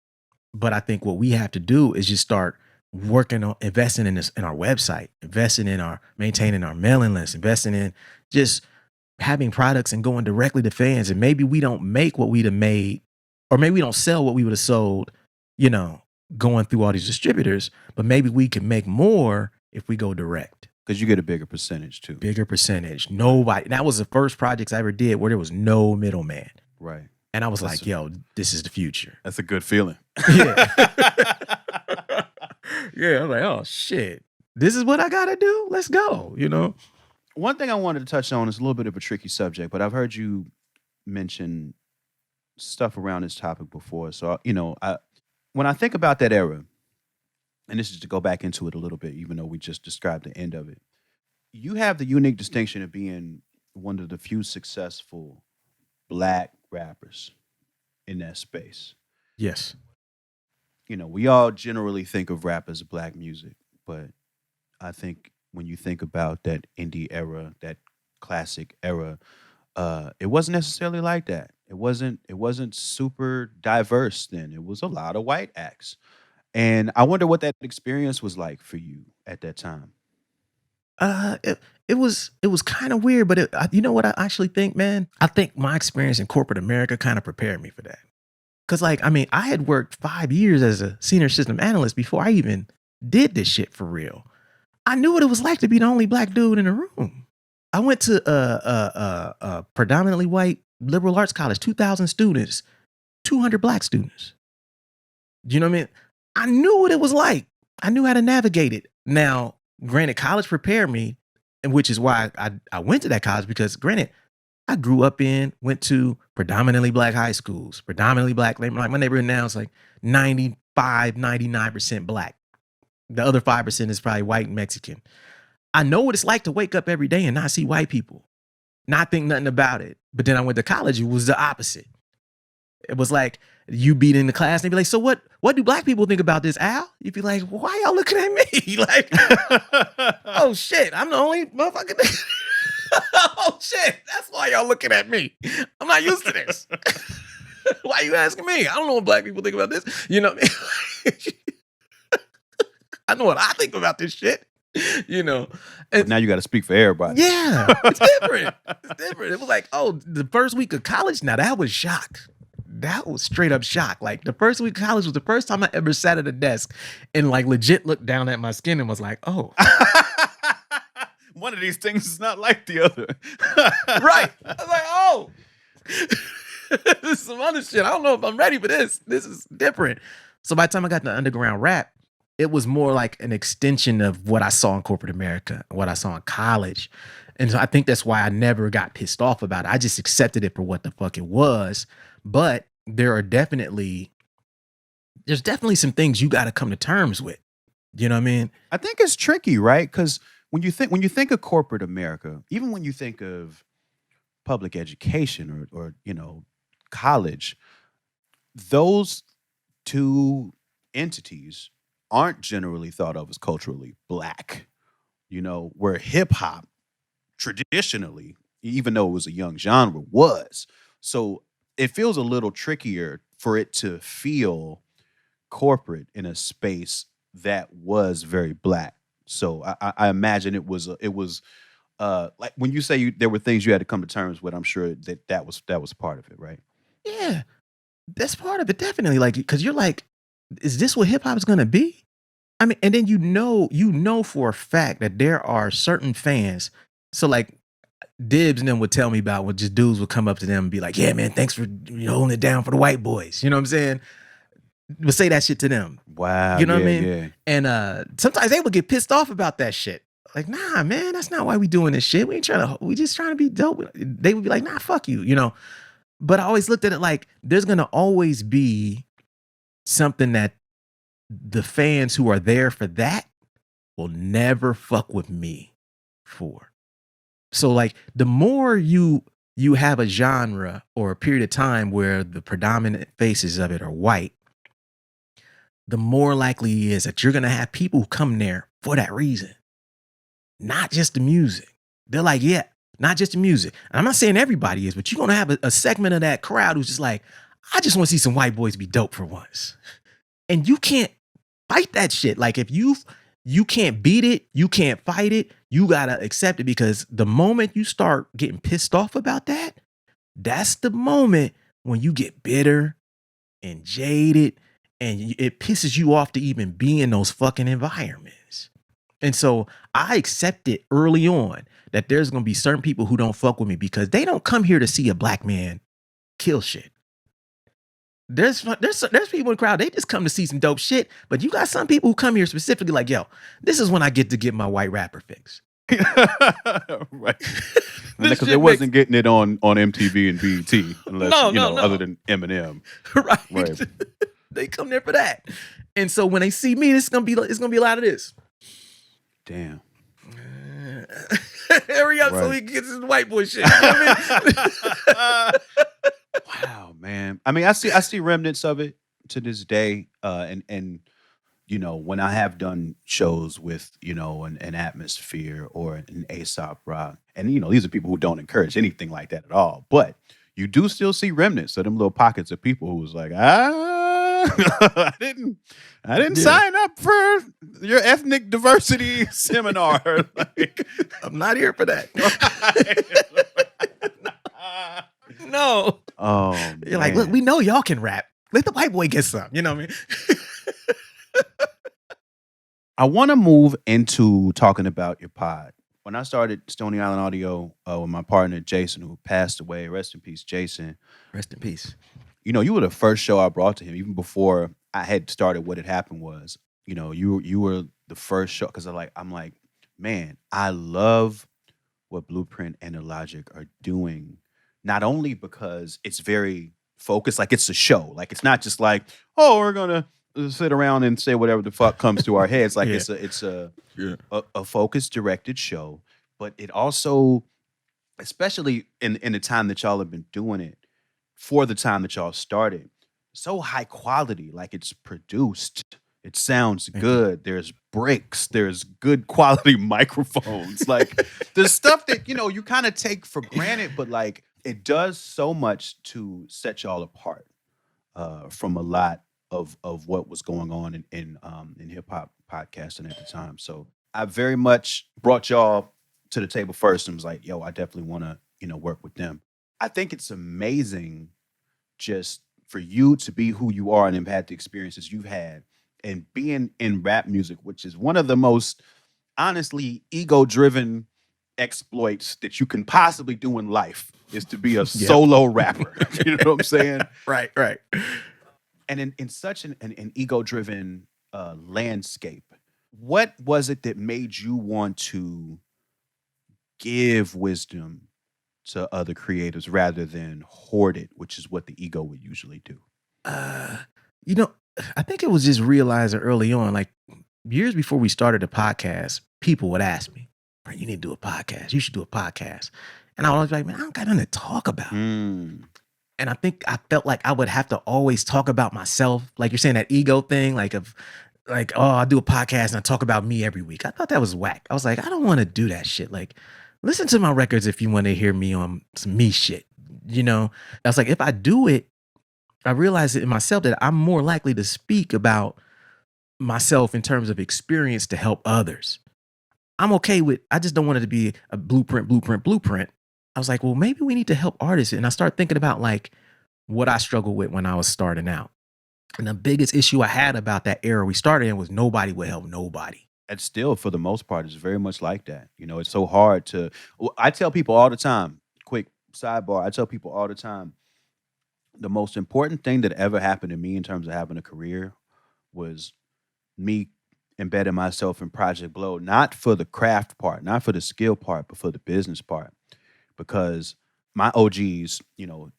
But I think what we have to do is just start working on investing in this, in our website, investing in maintaining our mailing list, investing in just having products and going directly to fans, and maybe we don't make what we'd have made, or maybe we don't sell what we would have sold, going through all these distributors, but maybe we can make more if we go direct. Because you get a bigger percentage too. Bigger percentage. Nobody. That was the first projects I ever did where there was no middleman. Right. And I was like, yo, this is the future. That's a good feeling. Yeah. Yeah. I was like, oh shit. This is what I gotta do. Let's go. One thing I wanted to touch on is a little bit of a tricky subject, but I've heard you mention stuff around this topic before. So, when I think about that era, and this is to go back into it a little bit, even though we just described the end of it, you have the unique distinction of being one of the few successful Black rappers in that space. Yes. We all generally think of rap as Black music, but I think when you think about that indie era, that classic era, it wasn't necessarily like that. It wasn't super diverse then. It was a lot of white acts. And I wonder what that experience was like for you at that time. It was kind of weird, but you know what I actually think, man? I think my experience in corporate America kind of prepared me for that. Cause I had worked 5 years as a senior system analyst before I even did this shit for real. I knew what it was like to be the only Black dude in the room. I went to a predominantly white liberal arts college, 2,000 students, 200 Black students. You know what I mean? I knew what it was like. I knew how to navigate it. Now, granted, college prepared me, and which is why I went to that college, because granted, I went to predominantly Black high schools, predominantly Black. Like my neighborhood now is like 95, 99% Black. The other 5% is probably white and Mexican. I know what it's like to wake up every day and not see white people, not think nothing about it. But then I went to college, it was the opposite. It was like you beat in the class and they'd be like, so what do Black people think about this, Al? You'd be like, why y'all looking at me? Like, oh shit, I'm the only motherfucker. Oh shit, that's why y'all looking at me. I'm not used to this. Why are you asking me? I don't know what Black people think about this. You know what I mean? I know what I think about this shit. And now you got to speak for everybody. Yeah, it's different. It's different. It was like, oh, the first week of college. Now that was shock. That was straight up shock. Like the first week of college was the first time I ever sat at a desk and like legit looked down at my skin and was like, oh, one of these things is not like the other. Right. I was like, oh, this is some other shit. I don't know if I'm ready for this. This is different. So by the time I got to underground rap, it was more like an extension of what I saw in corporate America, what I saw in college. And so I think that's why I never got pissed off about it. I just accepted it for what the fuck it was. But there's definitely some things you got to come to terms with. You know what I mean? I think it's tricky, right? Because when you think of corporate America, even when you think of public education or college, those two entities aren't generally thought of as culturally Black. Where hip hop traditionally, even though it was a young genre, was. So it feels a little trickier for it to feel corporate in a space that was very Black. So I imagine it was like when you say there were things you had to come to terms with, I'm sure that was part of it, right? Yeah, that's part of it, definitely. Like, because you're like, is this what hip hop is gonna be? I mean, and then you know for a fact that there are certain fans. So like Dibs and them would tell me about when just dudes would come up to them and be like, yeah, man, thanks for holding it down for the white boys. You know what I'm saying? Would say that shit to them. Wow. You know what I mean? Yeah. And sometimes they would get pissed off about that shit. Like, nah, man, that's not why we doing this shit. We just trying to be dope. They would be like, nah, fuck you, But I always looked at it like there's gonna always be something that the fans who are there for that will never fuck with me for. So like the more you have a genre or a period of time where the predominant faces of it are white, the more likely it is that you're going to have people who come there for that reason. Not just the music. They're like, yeah, not just the music. And I'm not saying everybody is, but you're going to have a segment of that crowd who's just like, I just want to see some white boys be dope for once. And you can't fight that shit. Like if you You can't beat it. You can't fight it. You got to accept it, because the moment you start getting pissed off about that, that's the moment when you get bitter and jaded, and it pisses you off to even be in those fucking environments. And so I accepted early on that there's going to be certain people who don't fuck with me because they don't come here to see a black man kill shit. There's people in the crowd, they just come to see some dope shit. But you got some people who come here specifically like, yo, this is when I get to get my white rapper fix. Right. Because they wasn't getting it on MTV and BET unless, other than Eminem. Right. They come there for that. And so when they see me, it's gonna be a lot of this. Damn. Hurry up so he can get this white boy shit. You know what I mean? Wow, man. I mean, I see remnants of it to this day. And when I have done shows with, an Atmosphere or an Aesop Rock, and these are people who don't encourage anything like that at all. But you do still see remnants of them little pockets of people who was like, I didn't sign up for your ethnic diversity seminar. Like, I'm not here for that. No. Oh, you're like, look, we know y'all can rap. Let the white boy get some. You know what I mean? I want to move into talking about your pod. When I started Stony Island Audio with my partner Jason, who passed away, rest in peace, Jason. Rest in peace. You were the first show I brought to him, even before I had started. What had happened was, you were the first show, because I'm like, man, I love what Blueprint and Illogic are doing. Not only because it's very focused, like it's a show, like it's not just like, oh, we're gonna sit around and say whatever the fuck comes to our heads. Like it's a focused, directed show, but it also, especially in the time that y'all have been doing it, for the time that y'all started, so high quality. Like it's produced, it sounds good. There's breaks, there's good quality microphones. Like there's stuff that you kind of take for granted, but like it does so much to set y'all apart from a lot of what was going on in hip hop podcasting at the time. So I very much brought y'all to the table first and was like, yo, I definitely want to work with them. I think it's amazing just for you to be who you are and have had the experiences you've had, and being in rap music, which is one of the most honestly ego-driven exploits that you can possibly do in life, is to be a solo rapper. You know what I'm saying? Right. And in such an ego-driven landscape, what was it that made you want to give wisdom to other creatives rather than hoard it, which is what the ego would usually do? I think it was just realizing early on, like years before we started the podcast, people would ask me, "Bro, you need to do a podcast. You should do a podcast." And I was like, "Man, I don't got nothing to talk about." And I think I felt like I would have to always talk about myself. Like you're saying, that ego thing, oh, I'll do a podcast and I talk about me every week. I thought that was whack. I was like, I don't want to do that shit. Like, listen to my records if you want to hear me on some me shit. I was like, if I do it, I realized it in myself that I'm more likely to speak about myself in terms of experience to help others. I'm okay with, I just don't want it to be a blueprint. I was like, well, maybe we need to help artists. And I started thinking about like what I struggled with when I was starting out. And the biggest issue I had about that era we started in was nobody would help nobody. And still, for the most part, it's very much like that. It's so hard to, I tell people all the time, quick sidebar, I tell people all the time, the most important thing that ever happened to me in terms of having a career was me embedding myself in Project Blow, not for the craft part, not for the skill part, but for the business part. Because my OGs,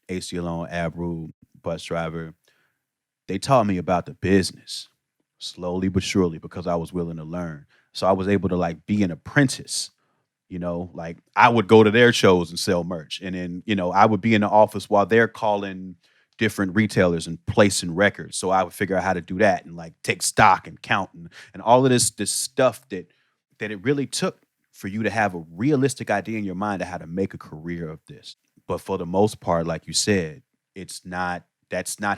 AC Alone, Abru, Bus Driver, they taught me about the business slowly but surely because I was willing to learn. So I was able to like be an apprentice. Like I would go to their shows and sell merch. And then, I would be in the office while they're calling different retailers and placing records. So I would figure out how to do that and like take stock and count and all of this stuff that it really took for you to have a realistic idea in your mind of how to make a career of this. But for the most part, like you said, that's not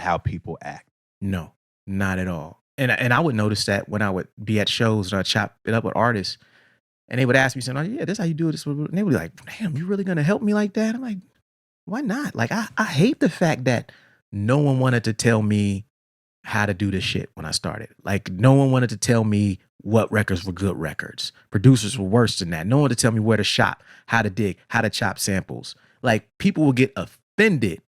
how people act. No, not at all. And I would notice that when I would be at shows and I'd chop it up with artists, and they would ask me, saying, "Oh yeah, this how you do this." And they would be like, "Damn, you really gonna help me like that?" I'm like, "Why not?" Like I hate the fact that no one wanted to tell me how to do this shit when I started. Like no one wanted to tell me what records were good records. Producers were worse than that. No one to tell me where to shop, how to dig, how to chop samples. Like people will get offended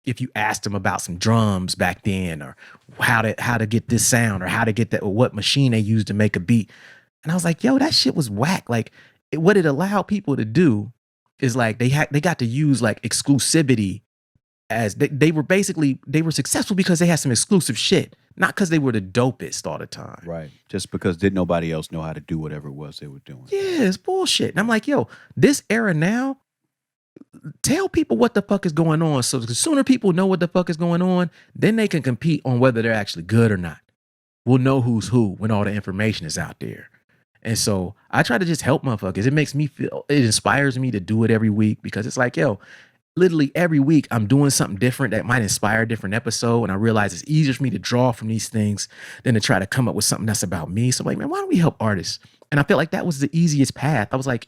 if you asked them about some drums back then, or how to get this sound, or how to get that, or what machine they used to make a beat. And I was like, yo, that shit was whack. Like what it allowed people to do is like they got to use like exclusivity, as they were successful because they had some exclusive shit, not because they were the dopest all the time. Right. Just because didn't nobody else know how to do whatever it was they were doing. Yeah, it's bullshit. And I'm like, yo, this era now, tell people what the fuck is going on. So the sooner people know what the fuck is going on, then they can compete on whether they're actually good or not. We'll know who's who when all the information is out there. And so I try to just help motherfuckers. It makes me feel, it inspires me to do it every week, because it's like, yo, literally every week I'm doing something different that might inspire a different episode. And I realize it's easier for me to draw from these things than to try to come up with something that's about me. So I'm like, man, why don't we help artists? And I felt like that was the easiest path. I was like,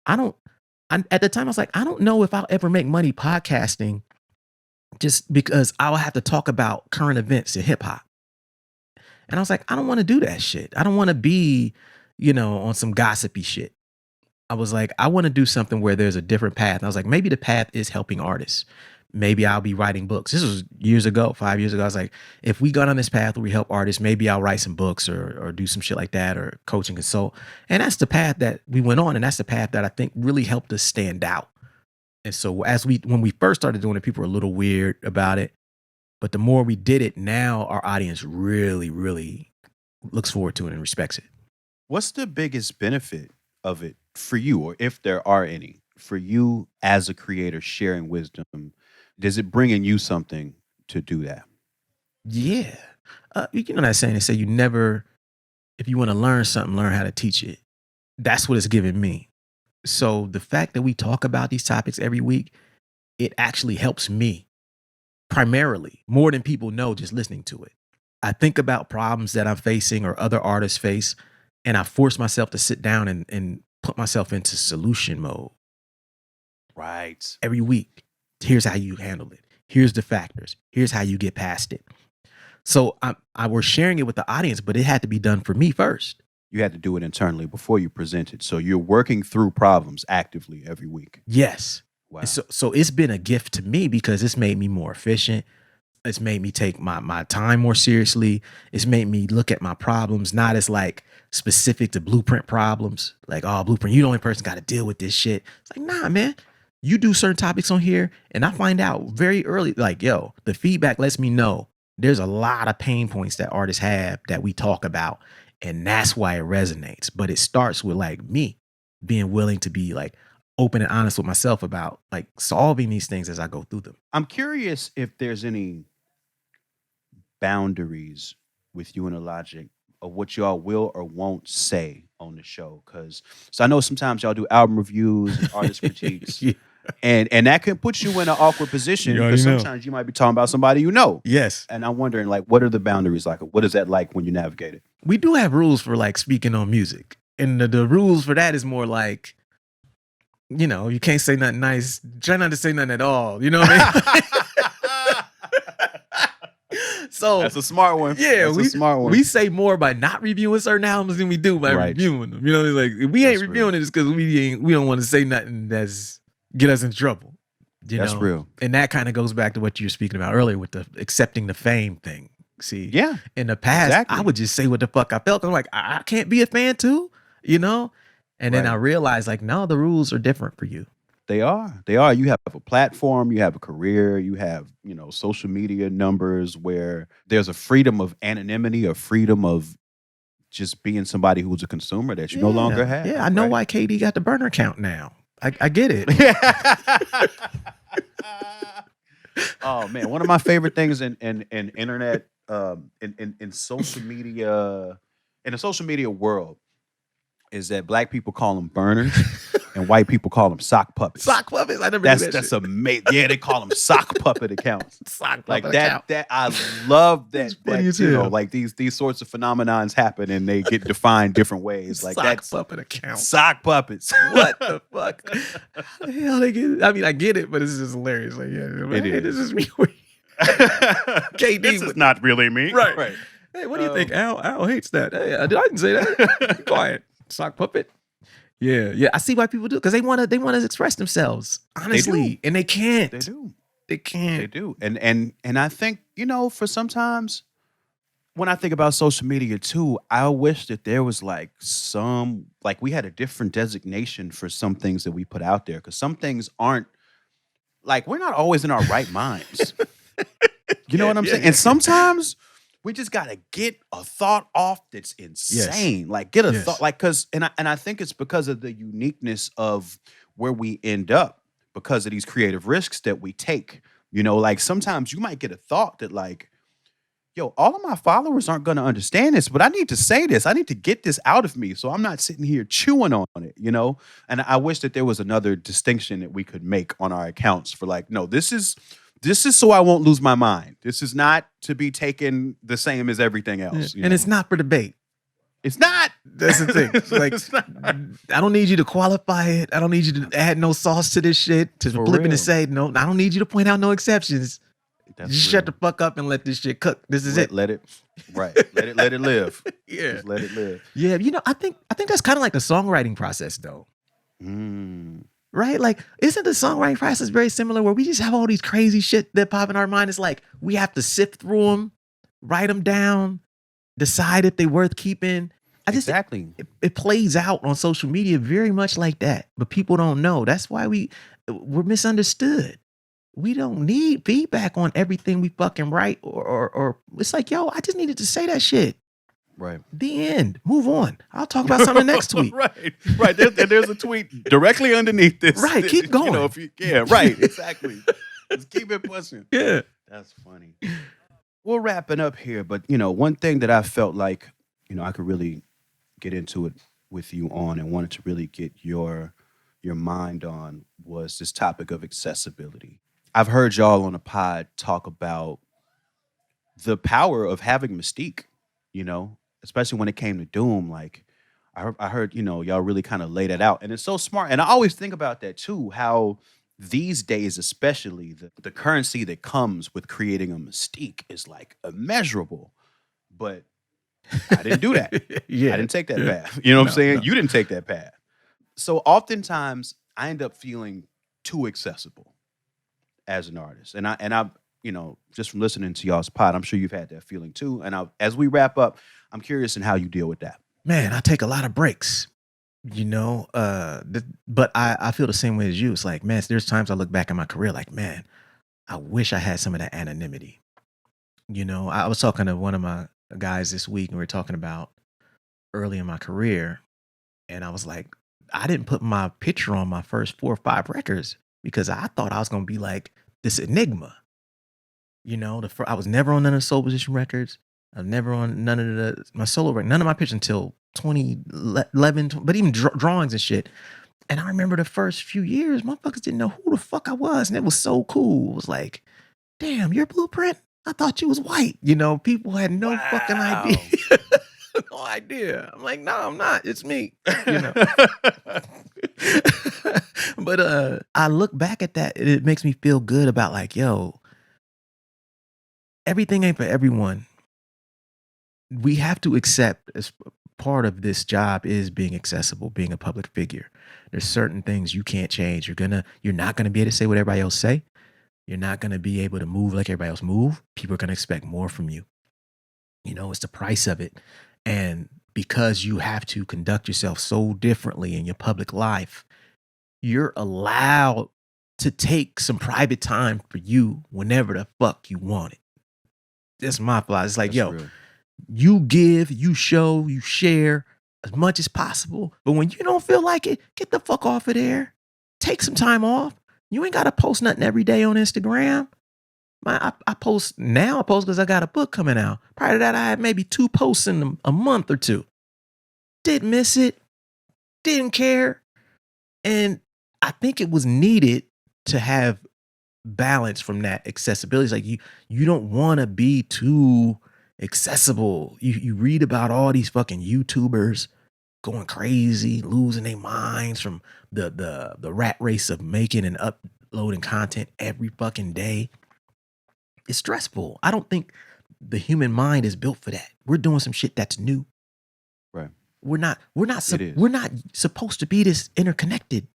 at the time I was like, I don't know if I'll ever make money podcasting, just because I'll have to talk about current events in hip hop. And I was like, I don't want to do that shit. I don't want to be, on some gossipy shit. I was like, I want to do something where there's a different path. And I was like, maybe the path is helping artists. Maybe I'll be writing books. This was years ago, 5 years ago. I was like, if we got on this path where we help artists, maybe I'll write some books or do some shit like that, or coach and consult. And that's the path that we went on. And that's the path that I think really helped us stand out. And so when we first started doing it, people were a little weird about it. But the more we did it, now our audience really, really looks forward to it and respects it. What's the biggest benefit of it for you, or if there are any, for you as a creator sharing wisdom? Does it bring in you something to do that? Yeah. You know that saying, they say you never, if you want to learn something, learn how to teach it. That's what it's given me. So the fact that we talk about these topics every week, it actually helps me primarily, more than people know just listening to it. I think about problems that I'm facing or other artists face, and I force myself to sit down and put myself into solution mode. Right. Every week, here's how you handle it. Here's the factors. Here's how you get past it. So I was sharing it with the audience, but it had to be done for me first. You had to do it internally before you present it. So you're working through problems actively every week. Yes. Wow. And so it's been a gift to me, because it's made me more efficient. It's made me take my time more seriously. It's made me look at my problems not as like specific to Blueprint problems. Like, oh, Blueprint, you the only person got to deal with this shit. It's like, nah, man. You do certain topics on here, and I find out very early, like, yo, the feedback lets me know there's a lot of pain points that artists have that we talk about, and that's why it resonates. But it starts with like me being willing to be like open and honest with myself about like solving these things as I go through them. I'm curious if there's any boundaries with you and Illogic of what y'all will or won't say on the show. So I know sometimes y'all do album reviews and artist critiques. Yeah. And that can put you in an awkward position, because sometimes you might be talking about somebody you know. Yes. And I'm wondering, like, what are the boundaries like? What is that like when you navigate it? We do have rules for like speaking on music. And the rules for that is more like, you can't say nothing nice. Try not to say nothing at all. You know what I mean? So That's a smart one. Yeah, That's a smart one. We say more by not reviewing certain albums than we do by reviewing them. It's like, if we ain't reviewing it, it's because we don't want to say nothing that's get us in trouble. That's real. And that kind of goes back to what you were speaking about earlier with the accepting the fame thing. See, yeah, in the past, I would just say what the fuck I felt. I'm like, I can't be a fan too, And then I realized, like, no, the rules are different for you. They are. You have a platform, you have a career, you have, social media numbers where there's a freedom of anonymity, a freedom of just being somebody who's a consumer that you no longer have. Yeah, I know why KD got the burner count now. I get it. Oh man, one of my favorite things in internet, in social media, in the social media world, is that Black people call them burners. and white people call them sock puppets. Sock puppets. I never knew that That's shit. amazing. Yeah, they call them sock puppet accounts. Sock Like puppet that. account. That I love that. It's funny that as you know, hell. like these sorts of phenomenons happen and they get defined different ways. Like Sock that's puppet account. sock puppets. What the fuck? How the hell they get it? I mean, I get it, but it's just hilarious. Like, yeah, man, It this is. is me. KD This is would- not really me. Right. Hey, what do you think? Al hates that. Hey, I didn't say that. Be quiet. Sock puppet. Yeah. I see why people do, because they want to express themselves honestly, and they can't. They do. They can't. They do. And I think, for sometimes when I think about social media too, I wish that there was like we had a different designation for some things that we put out there. Because some things aren't, like, we're not always in our right minds. You know what I'm saying? And sometimes we just gotta get a thought off that's insane. Like get a thought, like, and I think it's because of the uniqueness of where we end up because of these creative risks that we take. Like sometimes you might get a thought that like, yo, all of my followers aren't gonna understand this, but I need to say this. I need to get this out of me so I'm not sitting here chewing on it, And I wish that there was another distinction that we could make on our accounts for like, no, this is so I won't lose my mind. This is not to be taken the same as everything else. And it's not for debate. It's not. That's the thing. Like, It's not. I don't need you to qualify it. I don't need you to add no sauce to this shit, to For flip it real. and say, no, I don't need you to point out no exceptions. That's Just real. shut the fuck up and let this shit cook. This is it. Let it. Right. Let it live. Yeah. Just let it live. Yeah. I think that's kind of like the songwriting process though. Right? Like, isn't the songwriting process very similar where we just have all these crazy shit that pop in our mind? It's like we have to sift through them, write them down, decide if they're worth keeping. Exactly. It plays out on social media very much like that, but people don't know. That's why we're misunderstood. We don't need feedback on everything we fucking write, or it's like, yo, I just needed to say that shit. Right. The end. Move on. I'll talk about something next tweet. Right. There's a tweet directly underneath this. Right, keep going. Right. Exactly. Just keep it pushing. Yeah. That's funny. We're wrapping up here, but one thing that I felt like, I could really get into it with you on and wanted to really get your mind on was this topic of accessibility. I've heard y'all on the pod talk about the power of having mystique, especially when it came to Doom. Like I heard, y'all really kind of laid it out, and it's so smart. And I always think about that too, how these days, especially the currency that comes with creating a mystique is like immeasurable. But I didn't do that. Yeah. I didn't take that path. You know what I'm saying? no. You didn't take that path. So oftentimes I end up feeling too accessible as an artist. And I just from listening to y'all's pod, I'm sure you've had that feeling too. And as we wrap up, I'm curious in how you deal with that. Man, I take a lot of breaks, but I feel the same way as you. It's like, man, there's times I look back at my career like, man, I wish I had some of that anonymity. I was talking to one of my guys this week and we were talking about early in my career. And I was like, I didn't put my picture on my first 4 or 5 records because I thought I was going to be like this enigma. I was never on none of the Soul Position records. I was never on none of my solo records, none of my pictures until 2011, but even drawings and shit. And I remember the first few years, motherfuckers didn't know who the fuck I was. And it was so cool. It was like, damn, your Blueprint? I thought you was white. People had no fucking idea. No idea. I'm like, no, I'm not. It's me. But I look back at that and it makes me feel good about like, yo, everything ain't for everyone. We have to accept as part of this job is being accessible, being a public figure. There's certain things you can't change. You're not gonna be able to say what everybody else say. You're not gonna be able to move like everybody else move. People are gonna expect more from you. It's the price of it. And because you have to conduct yourself so differently in your public life, you're allowed to take some private time for you whenever the fuck you want it. That's my philosophy. It's like, That's yo, real. you give, you show, you share as much as possible. But when you don't feel like it, get the fuck off of there. Take some time off. You ain't got to post nothing every day on Instagram. I post because I got a book coming out. Prior to that, I had maybe 2 posts in a month or 2. Didn't miss it. Didn't care. And I think it was needed to have balance from that accessibility. It's like you don't want to be too accessible. You read about all these fucking YouTubers going crazy, losing their minds from the rat race of making and uploading content every fucking day. It's stressful. I don't think the human mind is built for that. We're doing some shit that's new. Right. We're not It is. we're not supposed to be this interconnected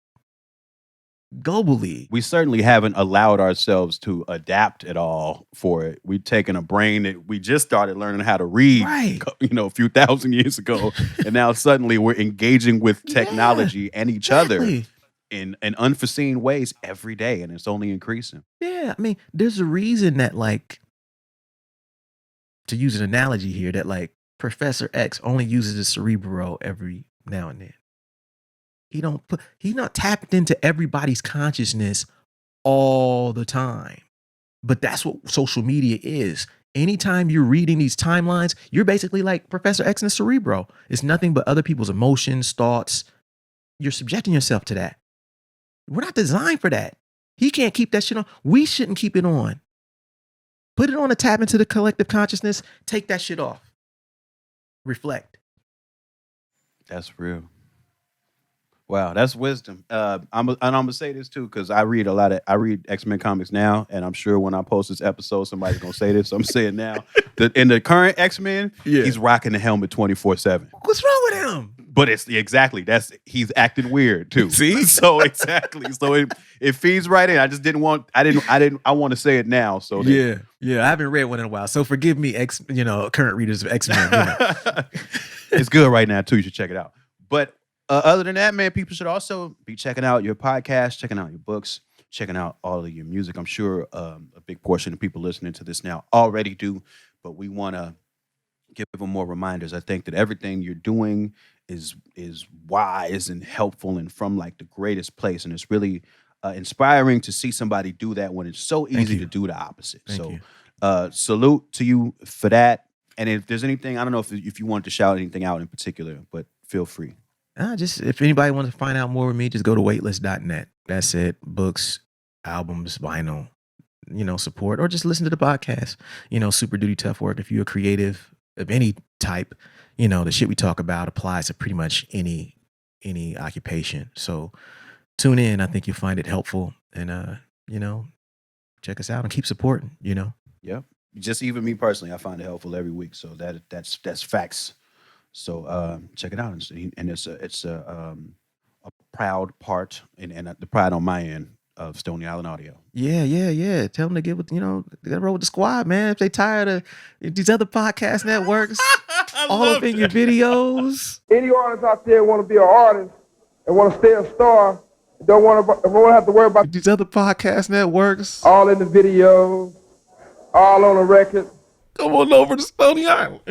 globally. We certainly haven't allowed ourselves to adapt at all for it. We've taken a brain that we just started learning how to read, Right. a few thousand years ago, and now suddenly we're engaging with technology and each other Exactly. in unforeseen ways every day, and it's only increasing. Yeah, I mean, there's a reason that, like, to use an analogy here, that like Professor X only uses the cerebral every now and then. He's not tapped into everybody's consciousness all the time. But that's what social media is. Anytime you're reading these timelines, you're basically like Professor X in the cerebro. It's nothing but other people's emotions, thoughts. You're subjecting yourself to that. We're not designed for that. He can't keep that shit on. We shouldn't keep it on. Put it on a tap into the collective consciousness. Take that shit off. Reflect. That's real. Wow, that's wisdom. I'm gonna say this too because I read X-Men comics now, and I'm sure when I post this episode, somebody's gonna say this. So I'm saying now that in the current X-Men, he's rocking the helmet 24/7. What's wrong with him? But it's exactly he's acting weird too. See? So exactly. So it feeds right in. I just didn't want I want to say it now. So Yeah. I haven't read one in a while. So forgive me, current readers of X-Men. It's good right now too. You should check it out. But other than that, man, people should also be checking out your podcast, checking out your books, checking out all of your music. I'm sure a big portion of people listening to this now already do, but we want to give them more reminders. I think that everything you're doing is wise and helpful and from like the greatest place, and it's really inspiring to see somebody do that when it's so easy to do the opposite. Thank So salute to you for that. And if there's anything, I don't know if you want to shout anything out in particular, but feel free. Just if anybody wants to find out more with me, just go to weightless.net. That's it. Books, albums, vinyl, support, or just listen to the podcast. Super Duty Tough Work. If you're a creative of any type, the shit we talk about applies to pretty much any occupation. So tune in. I think you'll find it helpful, and check us out and keep supporting. Yep. Just even me personally, I find it helpful every week. So that's facts. So check it out, and it's a proud part and the pride on my end of Stony Island Audio. Yeah. Tell them to get with they gotta roll with the squad, man. If they tired of these other podcast networks, all up in your videos. Any artists out there want to be an artist and want to stay a star, don't want to have to worry about These other podcast networks, all in the video, all on the record. come on over to Stony Island.